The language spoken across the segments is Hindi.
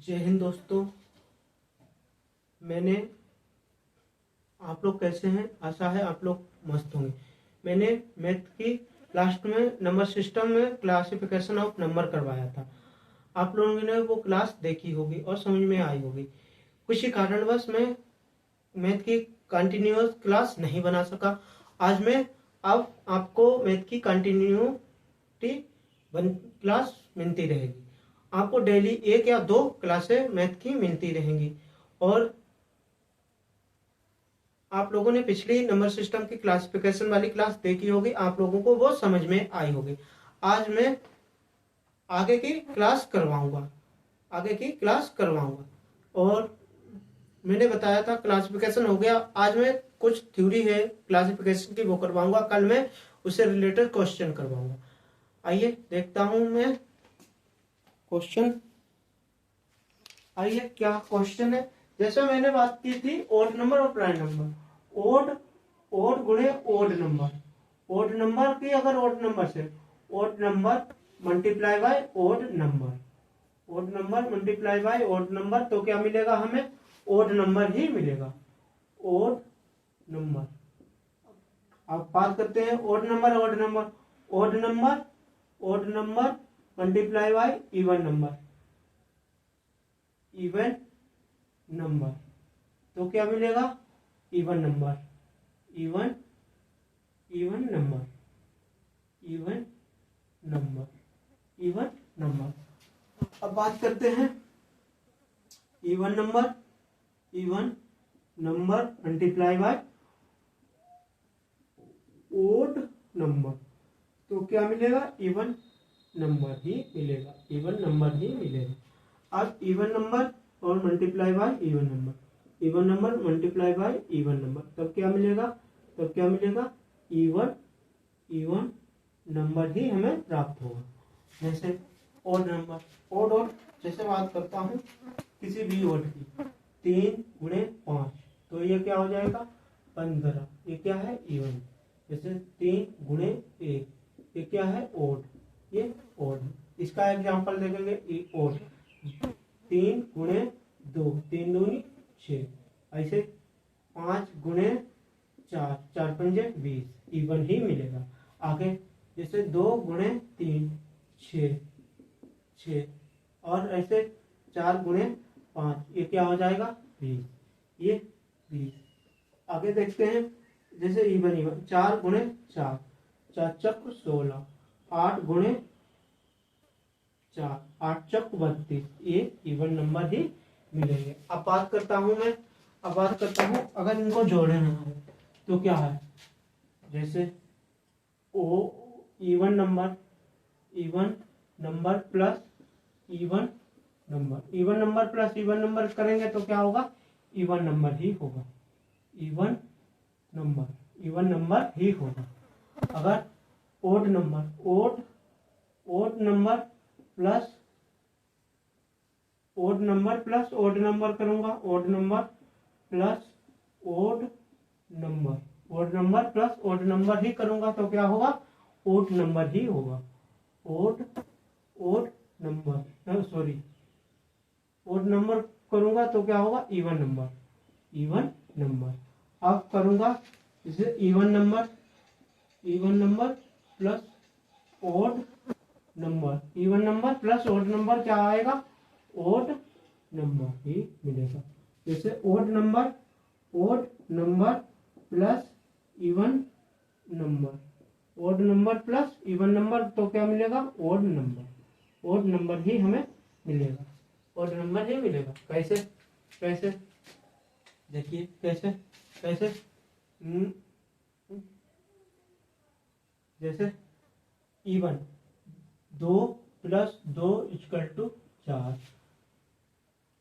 जय हिंद दोस्तों। मैंने आप लोग कैसे हैं? आशा है आप लोग मस्त होंगे। मैंने मैथ की लास्ट में नंबर सिस्टम में क्लासिफिकेशन ऑफ नंबर करवाया था। आप लोगों ने वो क्लास देखी होगी और समझ में आई होगी। कुछ ही कारणवश मैं मैथ की कंटिन्यूअस क्लास नहीं बना सका। आज मैं अब आपको मैथ की कंटिन्यूटी क्लास मिलती रहेगी। आपको डेली 1 या 2 क्लासें मैथ की मिलती रहेंगी। और आप लोगों ने पिछली नंबर सिस्टम की क्लासिफिकेशन वाली क्लास देखी होगी, आप लोगों को वो समझ में आई होगी। आज मैं आगे की क्लास करवाऊंगा। और मैंने बताया था क्लासिफिकेशन हो गया, आज मैं कुछ थ्योरी है क्लासिफिकेशन की वो करवाऊंगा। कल मैं उससे रिलेटेड क्वेश्चन करवाऊंगा। आइए देखता हूं मैं क्वेश्चन। आइए क्या क्वेश्चन है। जैसे मैंने बात की थी ओड नंबर और प्राइम नंबर। ओड गुणे ओड नंबर की अगर odd number multiply by odd number तो क्या मिलेगा हमें? ओड नंबर ही मिलेगा। Odd number. अब बात करते हैं odd number multiply by even number तो क्या मिलेगा? Even number. अब बात करते हैं even number multiply by odd number तो क्या मिलेगा? इवन नंबर ही मिलेगा। अब इवन नंबर और मल्टीप्लाई बाय इवन नंबर तब क्या मिलेगा? इवन नंबर ही हमें प्राप्त होगा। जैसे ओड नंबर जैसे बात करता हूँ किसी भी ओड की, 3 गुणे 5 तो ये क्या हो जाएगा? 15। ये क्या है? इवन। जैसे 3 गुणे 1 ये क्या है? ओड। ये ओड। इसका एग्जांपल देखेंगे ओड। 3 गुणे 2 3 दूनी 6। ऐसे 5 गुणे 4 4 पंजे 20 इवन ही मिलेगा। आगे जैसे 2 गुणे 3 6 और ऐसे 4 गुणे 5 ये क्या हो जाएगा? 20। ये 20। आगे देखते हैं जैसे इवन 4 गुणे 4 4 चक 16 8 गुणे 4 8 चक 32 ये इवन नंबर ही मिलेंगे। अब बात करता हूं अगर इनको जोड़ना है तो क्या है? जैसे even number plus even number करेंगे तो क्या होगा? इवन नंबर ही होगा। अगर odd number plus odd number करूंगा, odd number plus odd number ही करूंगा तो क्या होगा? ओड नंबर ही होगा। ओड नंबर करूंगा तो क्या होगा? Even number. अब करूंगा जैसे even number plus odd number क्या आएगा? ओड नंबर ही मिलेगा। जैसे odd number plus even number तो क्या मिलेगा? ओड नंबर ही हमें मिलेगा। कैसे देखिए कैसे जैसे even 2 plus 2 equal to 4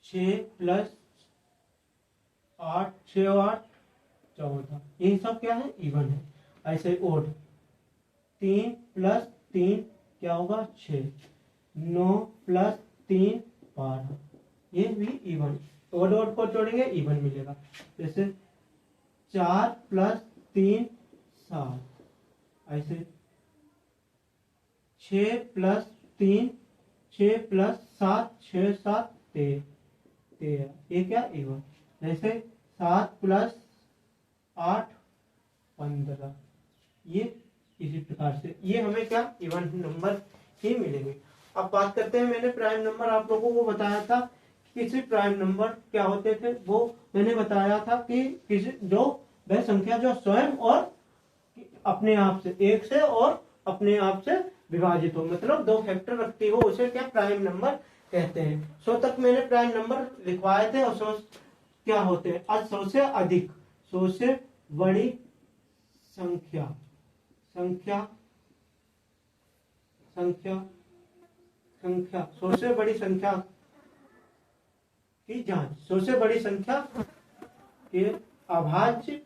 6 plus 8 6 और 8 14 ये सब क्या है? इवन है। ऐसे ओड 3 प्लस 3 क्या होगा? 6 9 प्लस 3 12 ये भी इवन। ओड को जोड़ेंगे इवन मिलेगा। जैसे 4 प्लस 3 7 ऐसे 6 प्लस 3 6 प्लस 7 6 7 13 13, ये क्या इवन। जैसे 7 + 8 15, ये इसी प्रकार से ये हमें क्या इवन नंबर ही मिलेंगे। अब बात करते हैं, मैंने प्राइम नंबर आप लोगों को बताया था, किसी प्राइम नंबर क्या होते थे, वो मैंने बताया था कि किसी जो वह संख्या जो स्वयं और अपने आप से, एक से और अपने आप से विभाजित हो, मतलब 2 फैक्टर रखती हो, उसे क्या प्राइम नंबर कहते हैं। 100 तक मैंने प्राइम नंबर लिखवाए थे, और 100 क्या होते हैं, आज 100 से अधिक, 100 से बड़ी संख्या, संख्या संख्या संख्या 100 से बड़ी संख्या की जांच, 100 से बड़ी संख्या के अभाज्य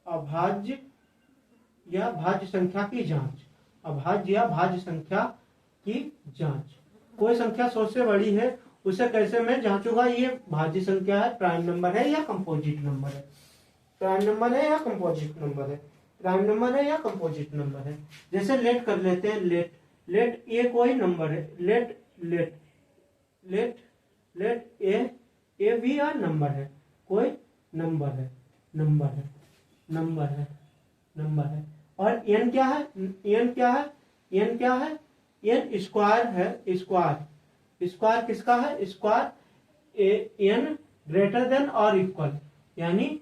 अभाज्य या भाज्य संख्या की जांच, अभाज्य या भाज्य संख्या की जांच। कोई संख्या 100 से बड़ी है, उसे कैसे मैं जांचूंगा, ये भाज्य संख्या है, प्राइम नंबर है या कंपोजिट नंबर है, प्राइम नंबर है या कंपोजिट नंबर है, प्राइम नंबर है या कंपोजिट नंबर है। जैसे लेट कर लेते हैं, लेट लेट ये कोई नंबर है, लेट लेट लेट लेट ए भी या नंबर है, कोई नंबर है, नंबर है, नंबर है, नंबर है। और एन क्या है, एन क्या है, एन क्या है, एन स्क्वायर है, स्क्वायर, स्क्वायर किसका है, स्क्वायर एन ग्रेटर देन और इक्वल, यानी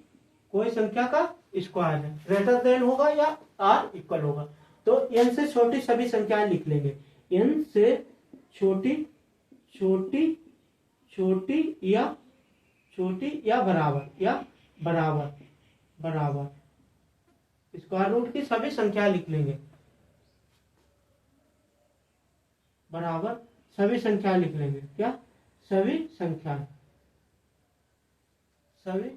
कोई संख्या का स्क्वायर है, ग्रेटर देन होगा या आर इक्वल होगा। तो एन से छोटी सभी संख्याएं लिख लेंगे, एन से छोटी छोटी छोटी या बराबर स्क्वायर रूट की सभी संख्याएं लिख लेंगे, बराबर सभी संख्याएं लिख लेंगे, क्या सभी संख्याएं, सभी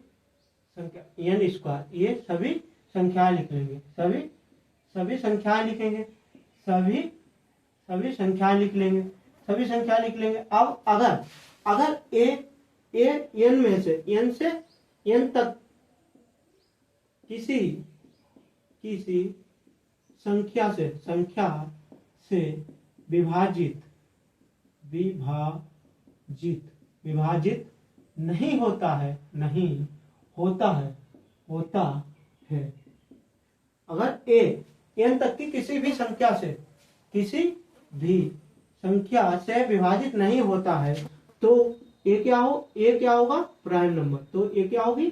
संख्या एन स्क्वायर, ये सभी संख्याएं लिख लेंगे, सभी संख्याएं लिखेंगे, सभी संख्याएं लिख लेंगे, सभी संख्या लिख लेंगे। अब अगर ए एन में से एन तक किसी संख्या से विभाजित नहीं होता है, अगर एन तक की किसी भी संख्या से विभाजित नहीं होता है, तो ये क्या होगा, प्राइम नंबर। तो ये क्या होगी,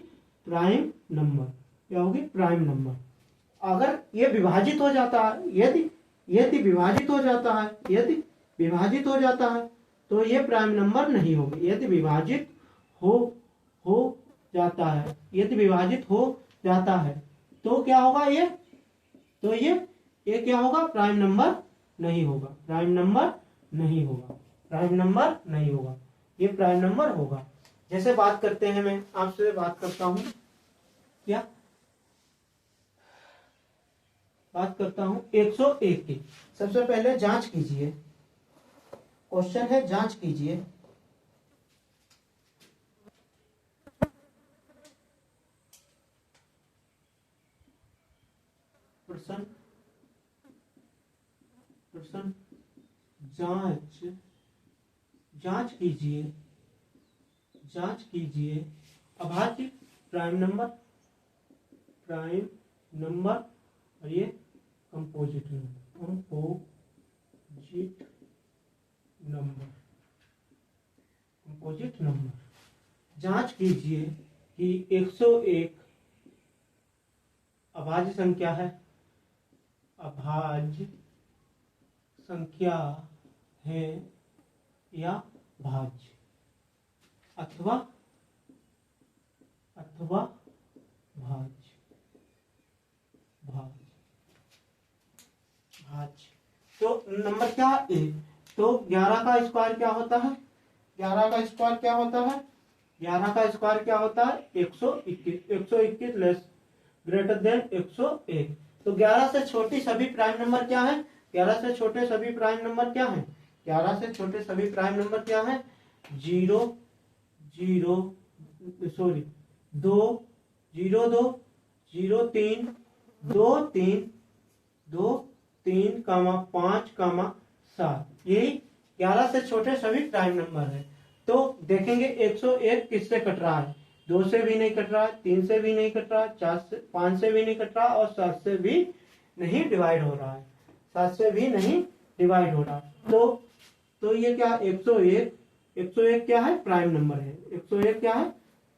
प्राइम नंबर, क्या होगी, प्राइम नंबर। अगर ये विभाजित हो जाता है, यदि विभाजित हो जाता है तो ये प्राइम नंबर नहीं होगी। यदि विभाजित हो जाता है तो क्या होगा, ये क्या होगा, प्राइम नंबर नहीं होगा, प्राइम नंबर नहीं होगा, ये प्राइम नंबर होगा। जैसे बात करते हैं, मैं आपसे बात करता हूं, क्या बात करता हूं 101 की। सबसे पहले जांच कीजिए, क्वेश्चन है जांच कीजिए, प्रश्न जांच कीजिए अभाज्य प्राइम नंबर और ये कंपोजिट नंबर जांच कीजिए कि 101 अभाज्य संख्या है, अभाज्य संख्या है या भाज्य, अथवा भाज्य। तो नंबर क्या है, ए। तो 11 का स्क्वायर क्या होता है, 11 का स्क्वायर क्या होता है, 121 लेस ग्रेटर देन 101। तो 11 से छोटी सभी प्राइम नंबर क्या है, 11 से छोटे सभी प्राइम नंबर क्या है, 11 से छोटे सभी प्राइम नंबर क्या है, 0 0 सॉरी 2 0 2 0 3 2 3 2 3 5 7, यही 11 से छोटे सभी प्राइम नंबर है। तो देखेंगे 101 किससे कट रहा है, 2 से भी नहीं कट रहा है, 3 से भी नहीं कट रहा, 4 से 5 से भी नहीं कट रहा और 7 से भी नहीं डिवाइड हो रहा है, 7 से भी नहीं डिवाइड हो रहा। तो ये क्या 101 क्या है, प्राइम नंबर है। 101 क्या है,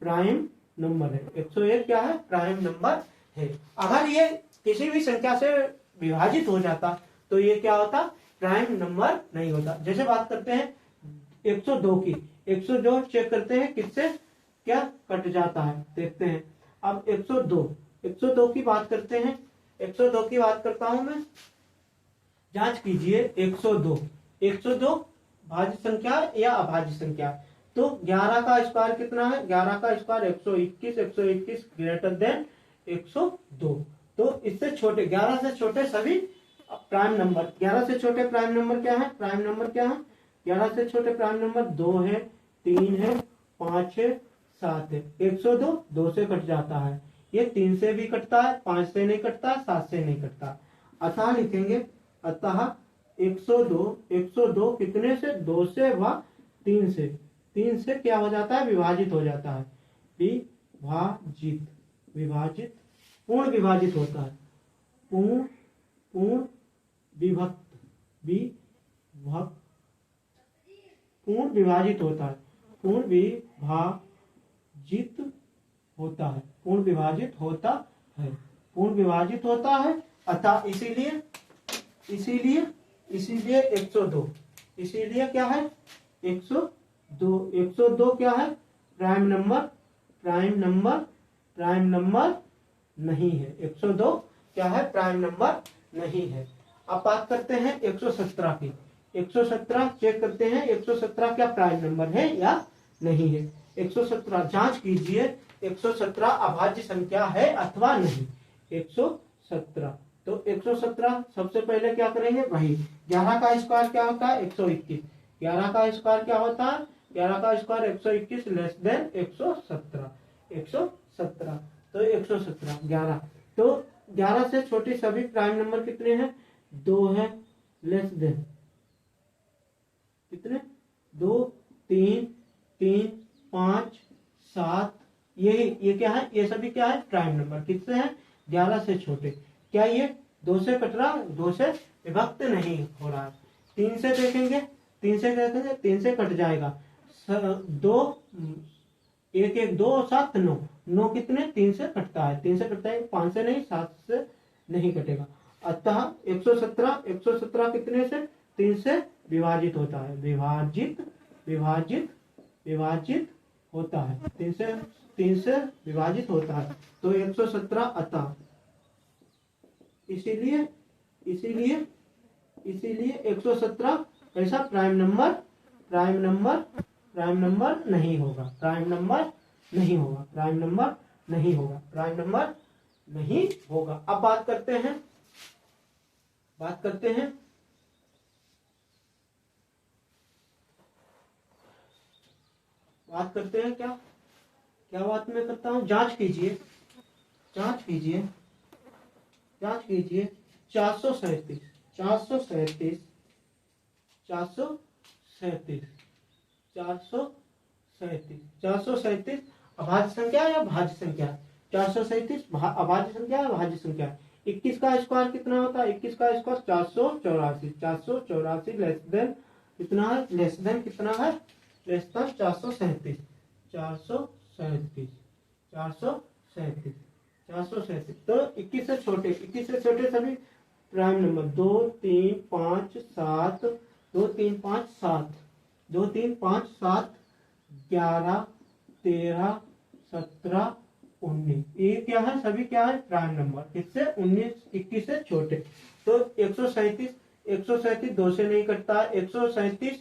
प्राइम नंबर है। 101 क्या है, प्राइम नंबर है। अगर ये किसी भी संख्या से विभाजित हो जाता तो ये क्या होता, प्राइम नंबर नहीं होता। जैसे बात करते हैं 102 की, 102 चेक करते हैं किससे क्या कट जाता है, देखते हैं। अब 102 की बात करते हैं। 102 की बात करता हूं मैं, जांच कीजिए। 102 भाज्य संख्या या अभाज्य संख्या। तो 11 का स्क्वायर कितना है, 11 का स्क्वायर 121, 121 ग्रेटर देन 102। तो इससे छोटे, 11 से छोटे सभी प्राइम नंबर। 11 से छोटे प्राइम नंबर क्या है, 11 से छोटे प्राइम नंबर 2 है, 3 है, 5 है, 7 है। 102 2 से कट जाता है, ये 3 से भी कटता है, 5 से नहीं कटता, 7 से नहीं कटता। अतः लिखेंगे, अतः 102 कितने से, 2 से व 3 से, 3 से क्या हो जाता है, विभाजित हो जाता है। विभाजित पूर्ण विभाजित होता है, पूर्ण विभक्त पूर्ण विभाजित होता है, पूर्ण विभाजित होता है, पूर्ण विभाजित होता है, पूर्ण विभाजित होता है। अतः इसीलिए 102, इसीलिए क्या है 102 क्या है, प्राइम नंबर नहीं है। 102 क्या है, प्राइम नंबर नहीं है। अब बात करते हैं 117 की। 117 चेक करते हैं 117 क्या प्राइम नंबर है या नहीं है। 117 जांच कीजिए, 117 अभाज्य संख्या है अथवा नहीं। 117 तो 117 सबसे पहले क्या करेंगे, वही 11 का स्क्वायर क्या होता है, 121। 11 का स्क्वायर क्या होता है, 11 का स्क्वायर 121 लेस देन 117। 117 तो 117 11, तो 11 से छोटे सभी प्राइम नंबर कितने हैं, 2 है, लेस देन कितने, 2, 3, 5, 7, ये क्या है, ये सभी क्या है, प्राइम नंबर। किससे है, 11 से छोटे। क्या ये 2 से कट रहा, 2 से विभक्त नहीं हो रहा है। 3 से देखेंगे, 3 से कट जाएगा। 2 1 1 2 7 9, 9 कितने, 3 से कटता है, 3 से कटता है, 5 से नहीं, 7 से नहीं कटेगा। अतः 117 कितने से, 3 से विभाजित होता है, विभाजित होता है, 3 से विभाजित होता है। तो 117 अतः इसीलिए 117 ऐसा प्राइम नंबर नहीं होगा, प्राइम नंबर नहीं होगा। अब बात करते हैं क्या बात मैं करता हूं, जांच कीजिए 437 अभाज्य संख्या या भाज्य संख्या। 437 अभाज्य संख्या या भाज्य संख्या। 21 का स्क्वायर कितना होता है, 21 का स्क्वायर 484 लेस देन कितना है, लेस देन 437। 437 तो 21 से छोटे सभी प्राइम नंबर 2 3 5 7 2 3 5 7 11 13 17 19, ये क्या है, सभी क्या है, प्राइम नंबर। किससे, 21 से छोटे। तो 137 2 से नहीं कटता, 437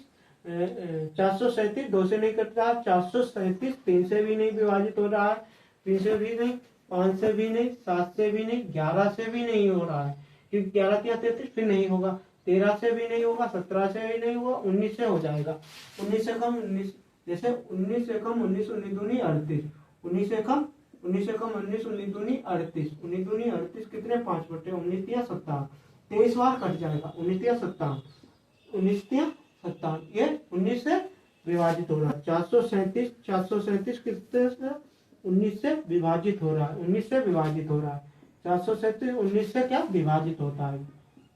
2 से नहीं कटता, 437 3 से भी नहीं विभाजित हो रहा है, 3 से भी नहीं, 5 से भी नहीं, 7 से भी नहीं, 11 से भी नहीं हो रहा है, क्योंकि 11 या 33 फिर नहीं होगा, 13 से भी नहीं होगा, 17 से भी नहीं होगा, 19 से हो जाएगा। 19 से कम 19, जैसे 19 से कम 19 19 दूनी 38, 19 से कम 19 19 दूनी 38, 19 दूनी 38 कितने, 5/19 या 57, 23 बार कट जाएगा, 19 या 57, 19 या 57, ये 19 से विभाजित हो रहा है। 437 कितने से 19 से विभाजित हो रहा है, 19 से विभाजित हो रहा है। 437 19 से क्या विभाजित होता है,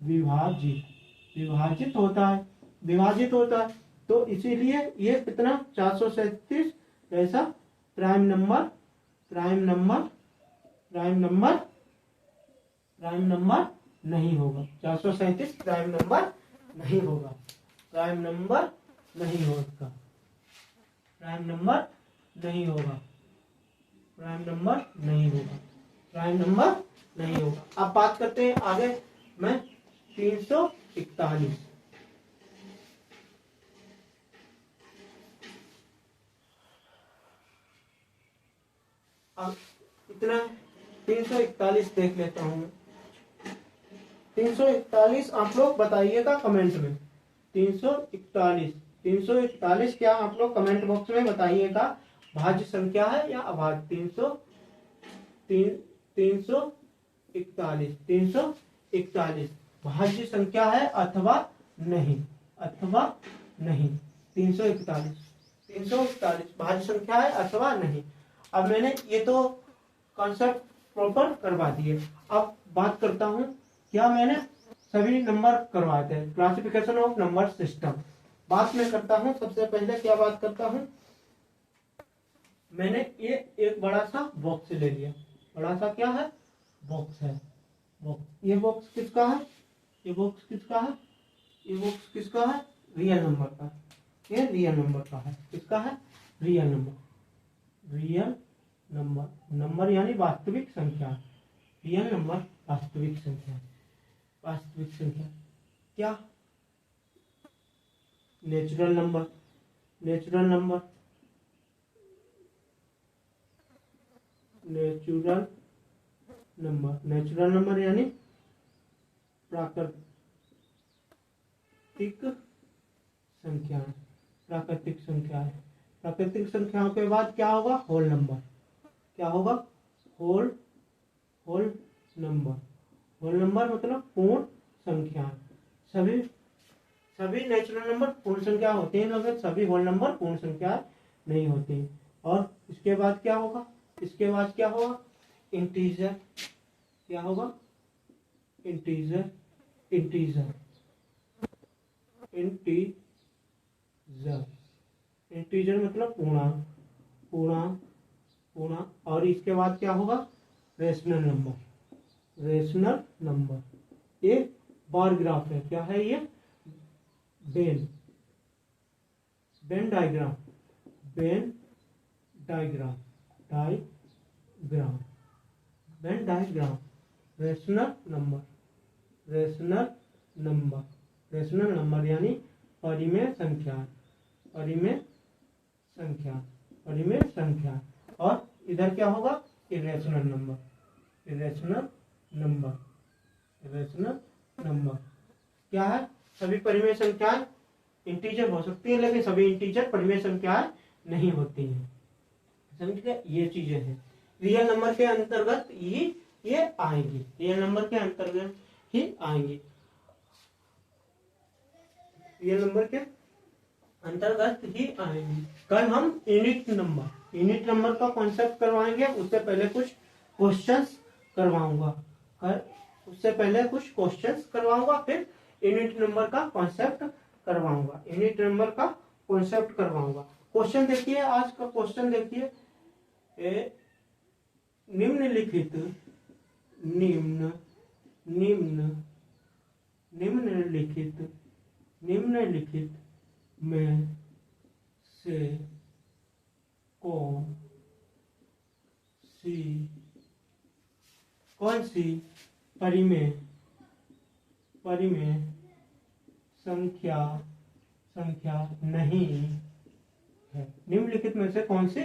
विभाजित होता है, विभाजित होता है। तो इसीलिए ये कितना 437 ऐसा प्राइम नंबर नहीं होगा। 437 प्राइम नंबर नहीं होगा, प्राइम नंबर नहीं होगा, प्राइम नंबर नहीं होगा, प्राइम नंबर नहीं होगा, प्राइम नंबर नहीं होगा। अब बात करते हैं आगे में 341। अब इतना 341 देख लेता हूं। 341 आप लोग बताइएगा कमेंट में। 341 क्या आप लोग कमेंट बॉक्स में बताइएगा, भाज्य संख्या है या अभाज्य। 341 भाज्य संख्या है अथवा नहीं, 341 भाज्य संख्या है अथवा नहीं। अब मैंने ये तो कॉन्सेप्ट प्रॉपर करवा दिए। अब बात करता हूं, क्या मैंने सभी नंबर करवाए थे, क्लासिफिकेशन ऑफ नंबर सिस्टम। बात मैं करता हूं, सबसे पहले क्या बात करता हूं, मैंने ये एक बड़ा सा बॉक्स ले लिया। बड़ा सा क्या है, बॉक्स है, बॉक्स। ये बॉक्स किसका है, ये बॉक्स किसका है, ये बॉक्स किसका है, रियल नंबर का। ये रियल नंबर का है, किसका है, real number, real number, number यानी वास्तविक संख्या, रियल नंबर वास्तविक संख्या, वास्तविक संख्या। क्या, natural number, natural number, natural number, natural number यानी प्राकृतिक संख्या, प्राकृतिक संख्या है। प्राकृतिक संख्याओं के बाद क्या होगा, होल नंबर। क्या होगा, होल नंबर। होल नंबर मतलब पूर्ण संख्या। सभी नेचुरल नंबर पूर्ण संख्या होते हैं, मगर सभी होल नंबर पूर्ण संख्या नहीं होती। और इसके बाद क्या होगा, इसके बाद क्या होगा, इंटीजर। क्या होगा, इंटीजर, इंटीजर, इंटीजर, इंटीजर मतलब पूर्णांक, पूर्णांक, पूर्णांक। और इसके बाद क्या होगा, रेशनल नंबर, रेशनल नंबर। ये बार ग्राफ है, क्या है ये, Venn diagram, Venn diagram, diagram, Venn diagram. Rational number, rational number, rational number यानी परिमेय संख्या, परिमेय संख्या, परिमेय संख्या। और इधर क्या होगा, irrational number, irrational number, irrational number. क्या है, सभी परिमेय संख्याएं इंटीजर हो सकती है, लेकिन सभी इंटीजर परिमेय संख्याएं नहीं होती हैं। समझ गए, ये चीजें हैं। रियल नंबर के अंतर्गत ये आएंगी, रियल नंबर के अंतर्गत ही आएंगी, रियल नंबर के अंतर्गत ही आएंगी। कल हम यूनिट नंबर का कॉन्सेप्ट करवाएंगे। उससे पहले कुछ क्वेश्चंस करवाऊंगा, उससे पहले कुछ क्वेश्चंस करवाऊंगा, फिर यूनिट नंबर का कॉन्सेप्ट करवाऊंगा, यूनिट नंबर का कॉन्सेप्ट करवाऊंगा। क्वेश्चन देखिए, आज का क्वेश्चन देखिए, निम्नलिखित में से कौन सी परिमेय संख्या नहीं है। निम्नलिखित में से कौन सी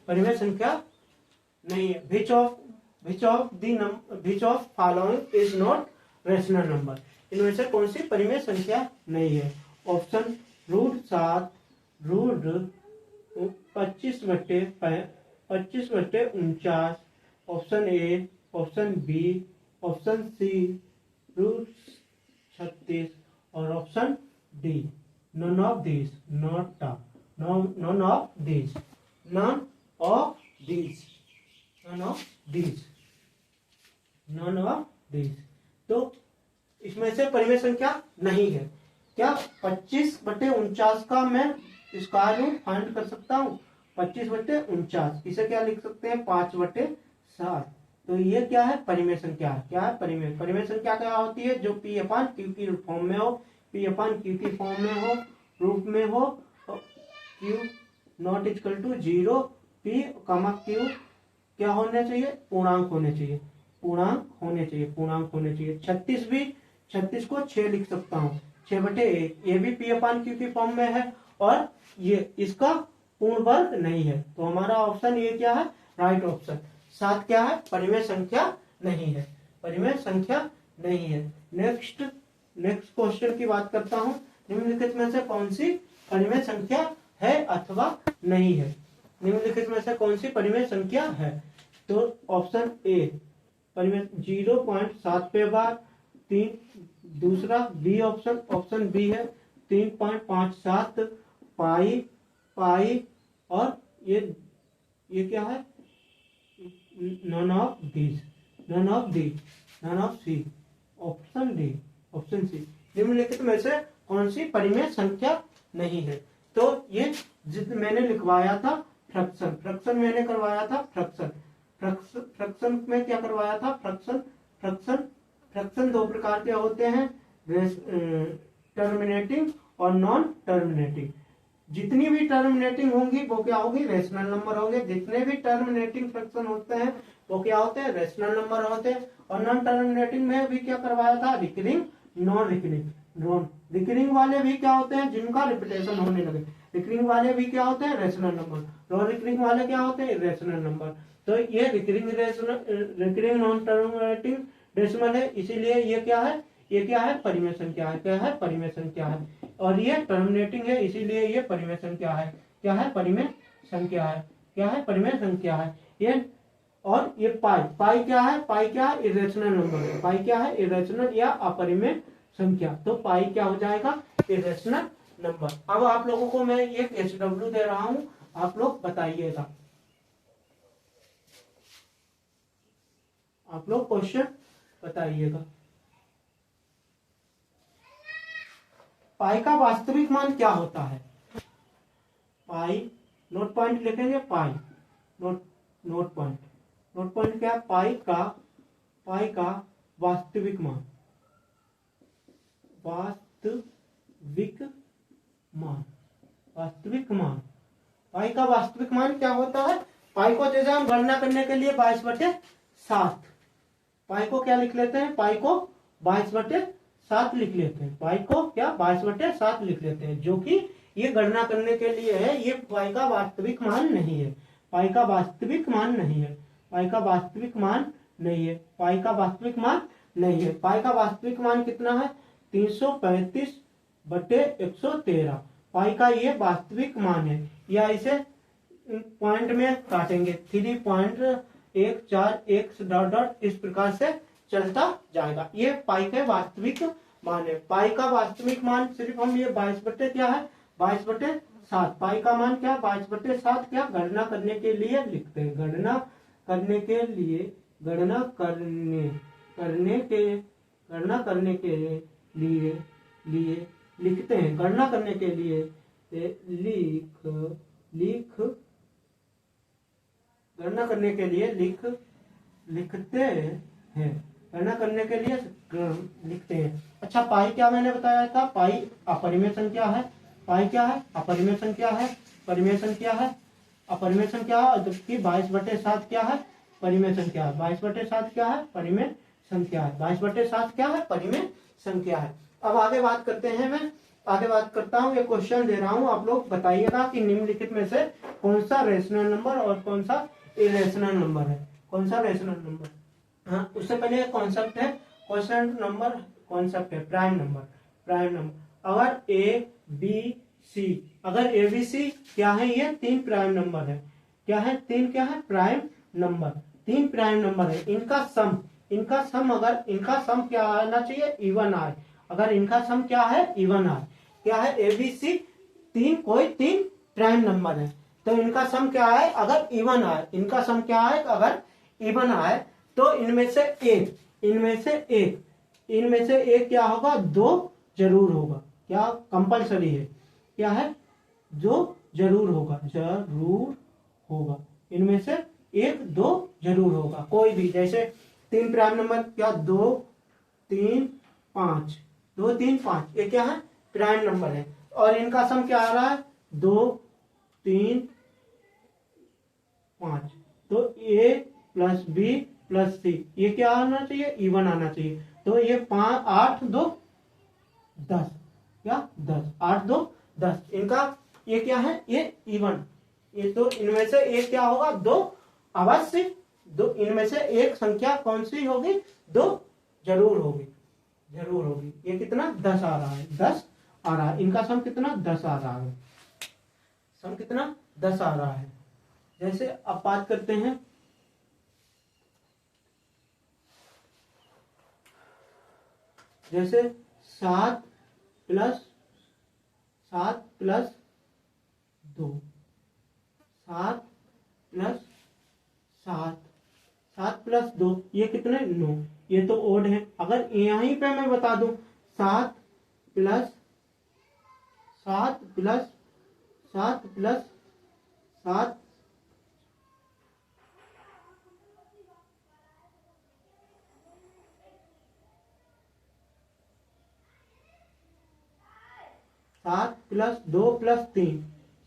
परिमेय संख्या नहीं है। which of following is not rational number। इनमें से कौन सी परिमेय संख्या नहीं है। Option √7, √25/49, option A, option B, option C √36 और option D none of this, not none of these, none of these, none of these, none of these। तो इसमें से परिमेय संख्या नहीं है। क्या 25/49 का मैं स्क्वायर रूट फाइंड कर सकता हूँ? 25/49, इसे क्या लिख सकते हैं? 5/7। तो ये क्या है? परिमेय संख्या। क्या है? परिमेय संख्या क्या होती है? जो P अपान Q की फॉर्म में हो, P अपान Q की फॉर्म में हो, रूप में हो, Q not equal to 0, P कमा Q क्या होने चाहिए? पूर्णांक होने चाहिए, पूर्णांक होने चाहिए, पूर्णांक होने चाहिए। 36 को 6 लिख सकता हूँ, 6/1। ये भी P अपान Q की फॉर्म में है और ये इसका पूर्ण वर्ग नहीं है। तो हमारा ऑप्शन ये क्या है? Right option. 7 क्या है? परिमेय संख्या नहीं है, परिमेय संख्या नहीं है। नेक्स्ट क्वेश्चन की बात करता हूँ। निम्नलिखित में से कौन सी परिमेय संख्या है अथवा नहीं है? निम्नलिखित में से कौन सी परिमेय संख्या है? तो ऑप्शन ए परिमेय 0.7 पे बार 3, दूसरा बी ऑप्शन बी है 3.57 पाई और ये क्या है? none of these, none of C, option D, option C. निम्नलिखित में से कौन सी परिमेय संख्या नहीं है? तो ये मैंने लिखवाया था फ्रैक्शन मैंने करवाया था फ्रैक्शन में क्या करवाया था? फ्रैक्शन दो प्रकार के होते हैं, टर्मिनेटिंग और नॉन टर्मिनेटिंग। जितनी भी टर्मिनेटिंग होंगी वो क्या होगी? रेशनल नंबर होंगे। जितने भी टर्मिनेटिंग फ्रैक्शन होते हैं वो क्या होते हैं? रेशनल नंबर होते हैं। और नॉन टर्मिनेटिंग में भी क्या करवाया था? Recurring, non recurring. Non recurring वाले भी क्या होते हैं? जिनका रिपीटेशन होने लगे। रिकरिंग वाले भी क्या होते हैं? Rational number. नॉन रिकरिंग वाले क्या होते हैं? Irrational number. तो ये रिकरिंग नॉन टर्मिनेटिंग डेसिमल है, इसीलिए ये क्या है? ये क्या है? परिमेय संख्या है। क्या है? परिमेय संख्या है। और ये टर्मिनेटिंग है, इसीलिए ये परिमेय संख्या है। क्या है? परिमेय संख्या है। क्या है? परिमेय संख्या है ये। और ये पाई क्या है? पाई क्या है? इरेशनल नंबर है। पाई क्या है? इरेशनल या अपरिमेय संख्या। तो पाई क्या हो जाएगा? Irrational number. अब आप लोगों को मैं एक SW दे रहा हूं, आप लोग बताइएगा, आप लोग क्वेश्चन बताइएगा। पाई का वास्तविक मान क्या होता है? पाई, नोट पॉइंट लिखेंगे, पाई नोट पॉइंट क्या है? पाई का वास्तविक मान, वास्तविक मान। पाई का वास्तविक मान क्या होता है? पाई को जैसे हम गणना करने के लिए 22/7, पाई को क्या लिख लेते हैं? पाई को 22/7 लिख लेते हैं। पाई को क्या? 22/7 लिख लेते हैं, जो कि ये गणना करने के लिए है। ये पाई का वास्तविक मान नहीं है। पाई का वास्तविक मान नहीं है। पाई का वास्तविक मान नहीं है। पाई का वास्तविक मान नहीं है। पाई का वास्तविक मान कितना है? 335/113। पाई का ये वास्तविक मान है। या इसे पॉइंट में काटेंगे, 3.141 इस प्रकार से चलता जाएगा। ये पाई के वास्तविक मान है। पाई का वास्तविक मान सिर्फ हम ये 22 क्या है? 22/7। पाई का मान क्या? 22/7 क्या? गणना करने के लिए लिखते हैं। गणना करने के लिए लिखते हैं। गणना करने के लिए गणना करने के लिए लिखते हैं। गणना करने के लिए लिखते हैं। अच्छा, पाई क्या मैंने बताया था? पाई अपरिमेय संख्या है। पाई क्या है? अपरिमेय संख्या है। परिमेय संख्या है, अपरिमेय संख्या है। जबकि 22/7 क्या है? परिमेय संख्या है। 22/7 क्या है? परिमेय संख्या है। 22/7 क्या है? परिमेय संख्या है। अब आगे बात करते हैं। मैं आगे बात करता हूँ। ये क्वेश्चन दे रहा हूँ, आप लोग बताइएगा कि निम्नलिखित में से कौन सा रेशनल नंबर और कौन सा इरेशनल नंबर है। कौन सा रेशनल नंबर? हाँ, उससे पहले एक कॉन्सेप्ट है। कॉन्सेप्ट है प्राइम नंबर। अगर ABC, अगर ABC क्या है? ये 3 प्राइम नंबर है। क्या है? 3 क्या है? Prime number. 3 प्राइम नंबर है। इनका सम अगर इनका सम क्या आना चाहिए? इवन आए। अगर इनका सम क्या है? इवन आए। क्या है? ABC 3 कोई 3 प्राइम नंबर है, तो इनका सम क्या है अगर इवन आए, इनका सम क्या है अगर इवन आए तो इनमें से एक क्या होगा, 2 जरूर होगा। क्या कंपलसरी है, क्या है, जो जरूर होगा, इनमें से 1 2 जरूर होगा, कोई भी। जैसे 3 प्राइम नंबर क्या, 2 3 5, 2 3 5 ये क्या है प्राइम नंबर है, और इनका सम क्या आ रहा है 2 3 5, तो A plus B plus C ये क्या आना चाहिए, इवन आना चाहिए। तो ये 5 8 2 10, क्या 10, 8 2 10, इनका ये क्या है, ये इवन। ये तो इनमें से एक क्या होगा, 2 अवश्य, 2 इनमें से एक संख्या कौन सी होगी, 2 जरूर होगी। ये कितना 10 आ रहा है, 10 आ रहा है, इनका सम कितना 10 आ रहा है, सम कितना 10 आ रहा है। जैसे अब बात करते हैं जैसे 7 प्लस 2, 7 प्लस 7 ये कितने 9, ये तो ओड है। अगर यहीं पे मैं बता दूं 7 plus 7 plus 7 plus 7 7 plus 2 plus 3,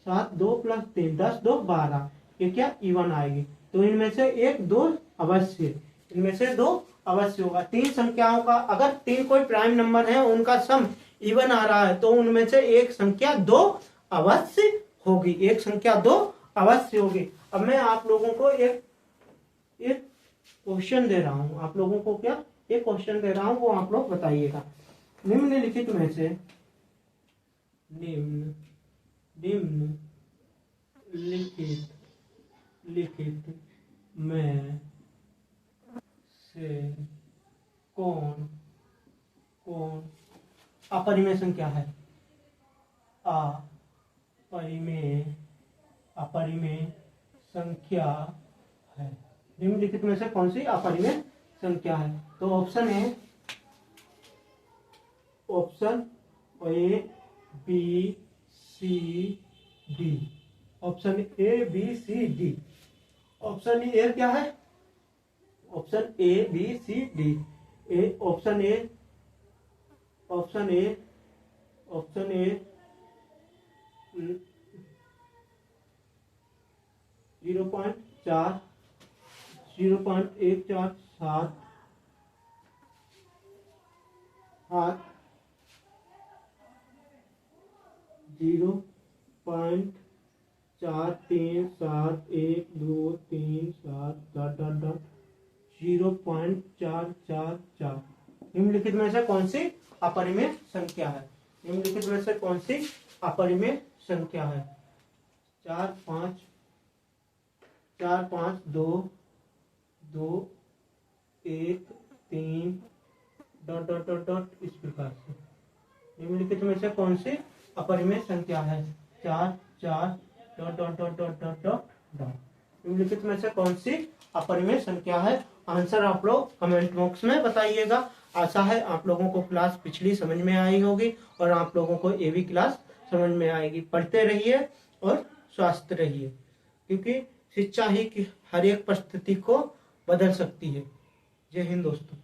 7 2 plus 3 10 2 12, ये क्या इवन आएगी। तो इनमें से 1 2 अवश्य, इनमें से 2 अवश्य होगा। 3 संख्याओं का अगर 3 कोई प्राइम नंबर है उनका सम इवन आ रहा है तो उनमें से एक संख्या 2 अवश्य होगी, एक संख्या 2 अवश्य होगी। अब मैं आप लोगों को एक क्वेश्चन दे रहा हूं, आप लोगों को क्या एक क्वेश्चन दे रहा हूं, वो आप लोग बताइएगा। निम्नलिखित में से लिखित में से कौन अपरिमेय संख्या है, अपरिमेय संख्या है। निम्नलिखित में से कौन सी अपरिमेय संख्या है। तो option A B C D, option A B C D. Option A क्या है, option A B C D. Option A 0.4 0.147 0.437123 0.444। निम्नलिखित में से कौन सी अपरिमेय संख्या है, निम्नलिखित में से कौन सी अपरिमेय संख्या है। 4 5 2 2 1 3 ... इस प्रकार से निम्नलिखित में से कौन सी अपरिमेय संख्या है। 4 4 ... निम्नलिखित में से कौन सी अपरिमेय संख्या है। आंसर आप लोग कमेंट बॉक्स में बताइएगा। आशा है आप लोगों को क्लास पिछली समझ में आई होगी और आप लोगों को ये भी क्लास समझ में आएगी। पढ़ते रहिए और स्वस्थ रहिए, क्योंकि शिक्षा ही हर एक परिस्थिति को बदल सकती है। जय हिंद दोस्तों।